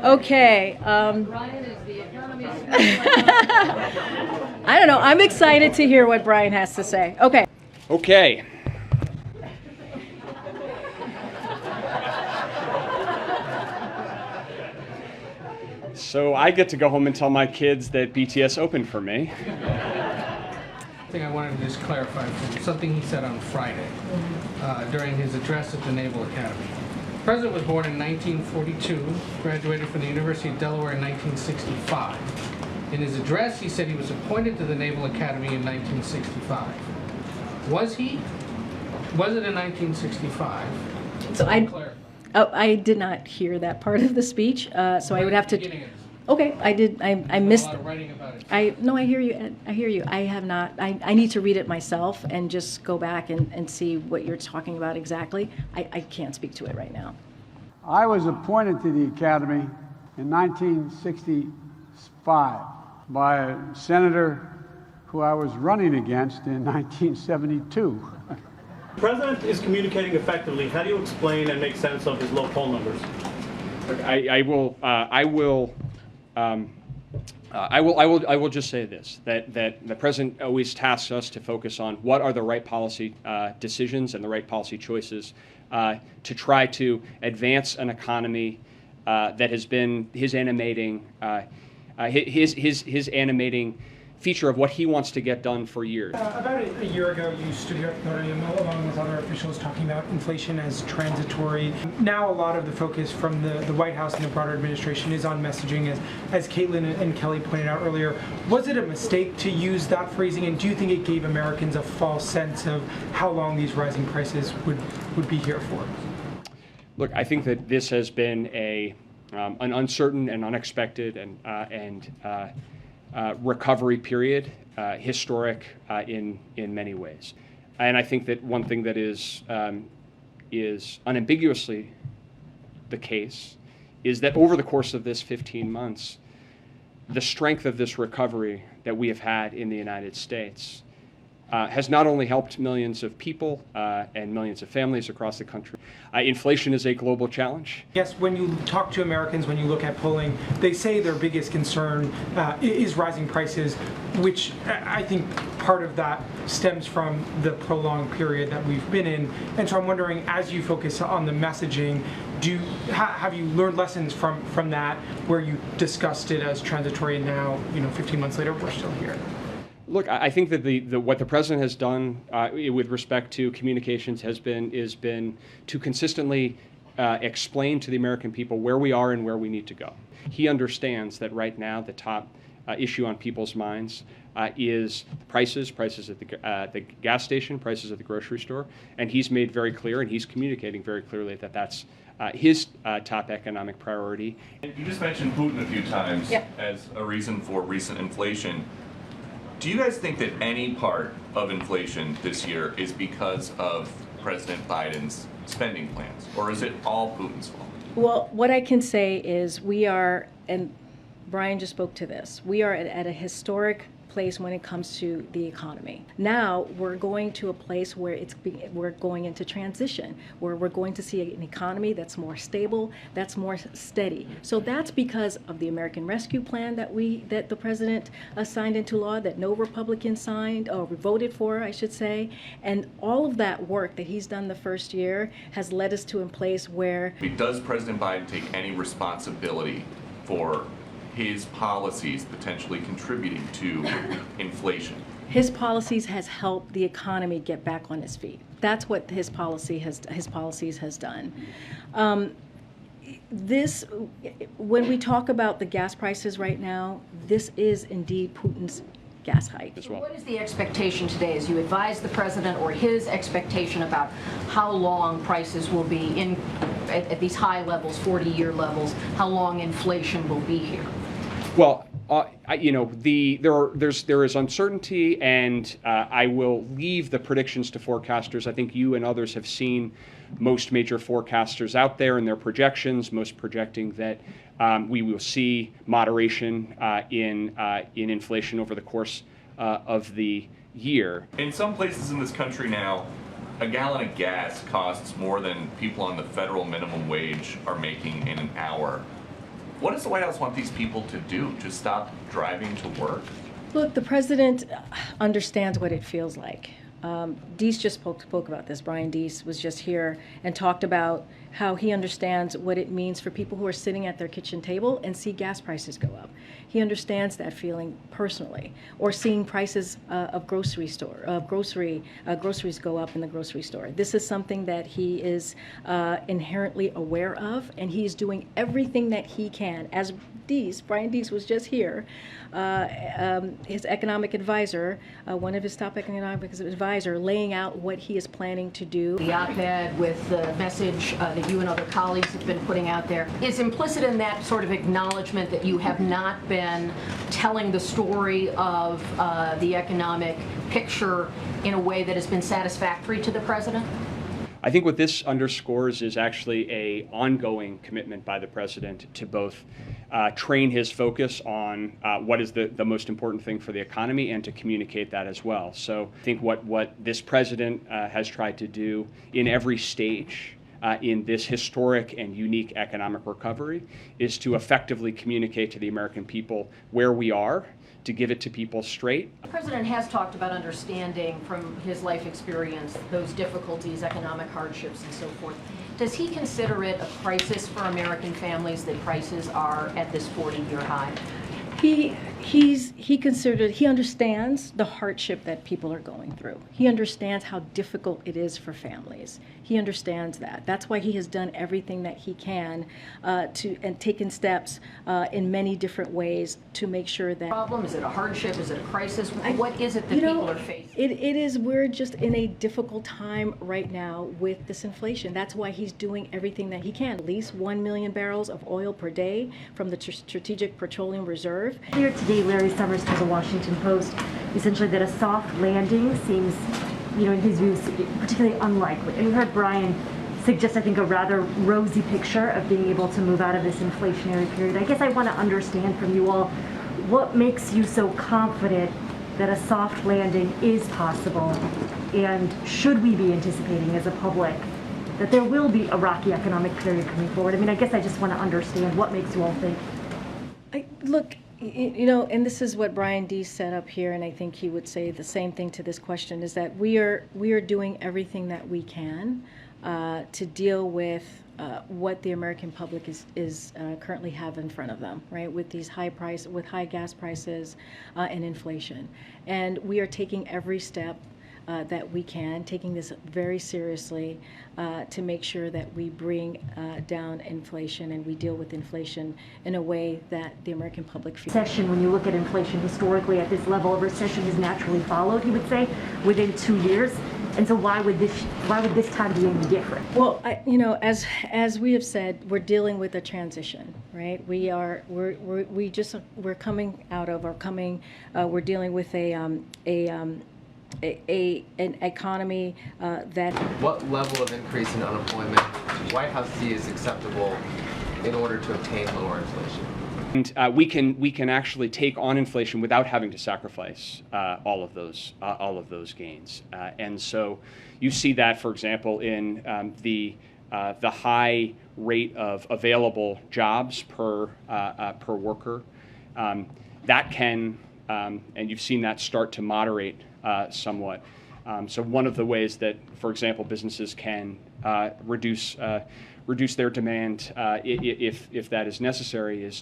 Okay. Brian is the economist. I don't know. I'm excited to hear what Brian has to say. Okay. Okay. So I get to go home and tell my kids that BTS opened for me. I think I wanted to just clarify something he said on Friday during his address at the Naval Academy. The president was born in 1942, graduated from the University of Delaware in 1965. In his address, he said he was appointed to the Naval Academy in 1965. Was he? Was it in 1965? So I did not hear that part of the speech, so I would have to. Okay, I did. I missed. A lot of writing about it. I hear you. Ed. I hear you. I have not. I need to read it myself and just go back and see what you're talking about exactly. I can't speak to it right now. I was appointed to the Academy in 1965 by a senator who I was running against in 1972. The president is communicating effectively. How do you explain and make sense of his low poll numbers? Look, I will just say this, that the president always tasks us to focus on what are the right policy decisions and the right policy choices to try to advance an economy that has been his animating feature of what he wants to get done for years. About a year ago, you stood here at the podium along with other officials talking about inflation as transitory. Now a lot of the focus from the White House and the broader administration is on messaging, as Caitlin and Kelly pointed out earlier. Was it a mistake to use that phrasing, and do you think it gave Americans a false sense of how long these rising prices would be here for? Look, I think that this has been an uncertain and unexpected and recovery period, historic in many ways. And I think that one thing that is unambiguously the case is that over the course of this 15 months, the strength of this recovery that we have had in the United States has not only helped millions of people and millions of families across the country. Inflation is a global challenge. Yes, when you talk to Americans, when you look at polling, they say their biggest concern is rising prices, which I think part of that stems from the prolonged period that we've been in. And so I'm wondering, as you focus on the messaging, have you learned lessons from that, where you discussed it as transitory, and now, 15 months later, we're still here? Look, I think that what the president has done with respect to communications has been to consistently explain to the American people where we are and where we need to go. He understands that right now the top issue on people's minds is prices at the gas station, prices at the grocery store, and he's made very clear, and he's communicating very clearly that that's his top economic priority. You just mentioned Putin a few times Yep. as a reason for recent inflation. Do you guys think that any part of inflation this year is because of President Biden's spending plans, or is it all Putin's fault? Well, what I can say is we are, and Brian just spoke to this, we are at a historic place when it comes to the economy. Now we're going to a place where we're going into transition, where we're going to see an economy that's more stable, that's more steady. So that's because of the American Rescue Plan that the president signed into law, that no Republican signed or voted for, I should say, and all of that work that he's done the first year has led us to a place where. Does President Biden take any responsibility for his policies potentially contributing to inflation? His policies has helped the economy get back on its feet. That's what his policies has done. When we talk about the gas prices right now, this is indeed Putin's gas hike. As well. What is the expectation today as you advise the president, or his expectation about how long prices will be at these high levels, 40-year levels, how long inflation will be here? Well, there is uncertainty, and I will leave the predictions to forecasters. I think you and others have seen most major forecasters out there and their projections, most projecting that we will see moderation in inflation over the course of the year. In some places in this country now, a gallon of gas costs more than people on the federal minimum wage are making in an hour. What does the White House want these people to do? Just stop driving to work? Look, the president understands what it feels like. Deese just spoke about this. Brian Deese was just here and talked about how he understands what it means for people who are sitting at their kitchen table and see gas prices go up. He understands that feeling personally, or seeing prices of groceries go up in the grocery store. This is something that he is inherently aware of, and he's doing everything that he can. As Brian Deese was just here, his economic advisor, one of his top economic advisor, laying out what he is planning to do. The op-ed with the message that you and other colleagues have been putting out there is implicit in that sort of acknowledgement that you have not been telling the story of the economic picture in a way that has been satisfactory to the president? I think what this underscores is actually an ongoing commitment by the president to both train his focus on what is the most important thing for the economy and to communicate that as well. So I think what this president has tried to do in every stage in this historic and unique economic recovery is to effectively communicate to the American people where we are, to give it to people straight. The president has talked about understanding from his life experience those difficulties, economic hardships, and so forth. Does he consider it a crisis for American families that prices are at this 40-year high? He understands the hardship that people are going through. He understands how difficult it is for families. He understands that. That's why he has done everything that he can and taken steps in many different ways to make sure that. Problem? Is it a hardship? Is it a crisis? What is it that people are facing? We're just in a difficult time right now with this inflation. That's why he's doing everything that he can. At least 1 million barrels of oil per day from the Strategic Petroleum Reserve. Earlier today, Larry Summers told the Washington Post essentially that a soft landing seems, in his views, particularly unlikely. And we heard Brian suggest, I think, a rather rosy picture of being able to move out of this inflationary period. I guess I want to understand from you all, what makes you so confident that a soft landing is possible? And should we be anticipating as a public that there will be a rocky economic period coming forward? I guess I just want to understand what makes you all think. Look, and this is what Brian Deese set up here, and I think he would say the same thing to this question, is that we are doing everything that we can to deal with what the American public is currently have in front of them, right? With these high gas prices and inflation, and we are taking every step that we can, taking this very seriously to make sure that we bring down inflation and we deal with inflation in a way that the American public feels. Recession, when you look at inflation historically at this level, a recession is naturally followed, he would say, within 2 years. And so why would this time be any different? Well, as we have said, we're dealing with a transition, right? We're dealing with an economy that. What level of increase in unemployment does the White House see as acceptable in order to obtain lower inflation? And we can actually take on inflation without having to sacrifice all of those gains. And so you see that, for example, in the high rate of available jobs per worker. That can, and you've seen that start to moderate somewhat. So one of the ways that, for example, businesses can reduce their demand if that is necessary is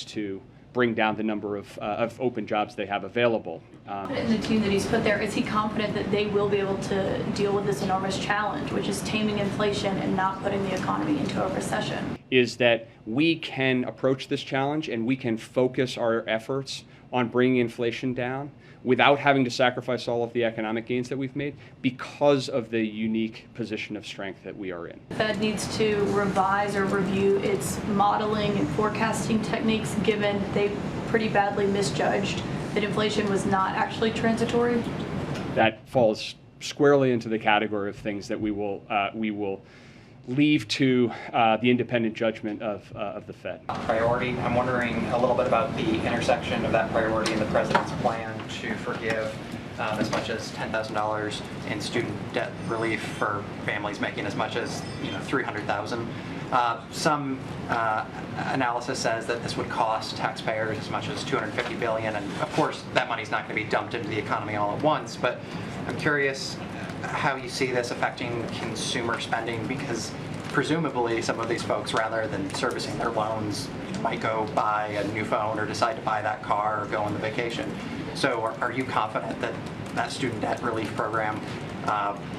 to bring down the number of open jobs they have available. In the team that he's put there, is he confident that they will be able to deal with this enormous challenge, which is taming inflation and not putting the economy into a recession? Is that we can approach this challenge and we can focus our efforts on bringing inflation down without having to sacrifice all of the economic gains that we've made because of the unique position of strength that we are in. The Fed needs to revise or review its modeling and forecasting techniques, given they pretty badly misjudged that inflation was not actually transitory. That falls squarely into the category of things that we will leave to the independent judgment of the Fed. Priority. I'm wondering a little bit about the intersection of that priority and the president's plan to forgive as much as $10,000 in student debt relief for families making as much as $300,000. Some analysis says that this would cost taxpayers as much as $250 billion, and of course that money's not going to be dumped into the economy all at once, but I'm curious how you see this affecting consumer spending, because presumably some of these folks, rather than servicing their loans, might go buy a new phone or decide to buy that car or go on the vacation. So are you confident that that student debt relief program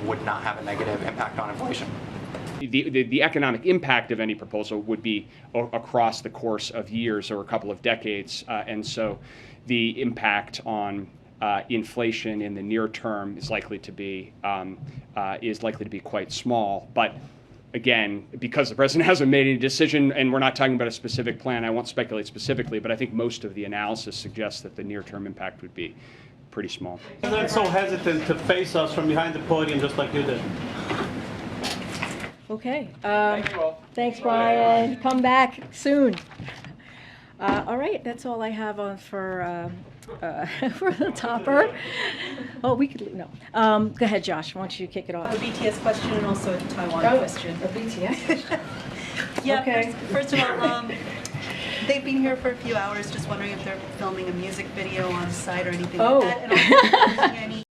would not have a negative impact on inflation? The economic impact of any proposal would be across the course of years or a couple of decades, and so the impact on inflation in the near term is likely to be quite small. But again, because the president hasn't made any decision, and we're not talking about a specific plan, I won't speculate specifically, but I think most of the analysis suggests that the near-term impact would be pretty small. The president so hesitant to face us from behind the podium, just like you did? Okay. Thanks, Brian. Come back soon. All right, that's all I have on for the topper. Oh, we could no. Go ahead, Josh. Why don't you kick it off? A BTS question and also a Taiwan question. A BTS. Yeah. Okay. First of all, they've been here for a few hours. Just wondering if they're filming a music video on site or anything like that. And also, any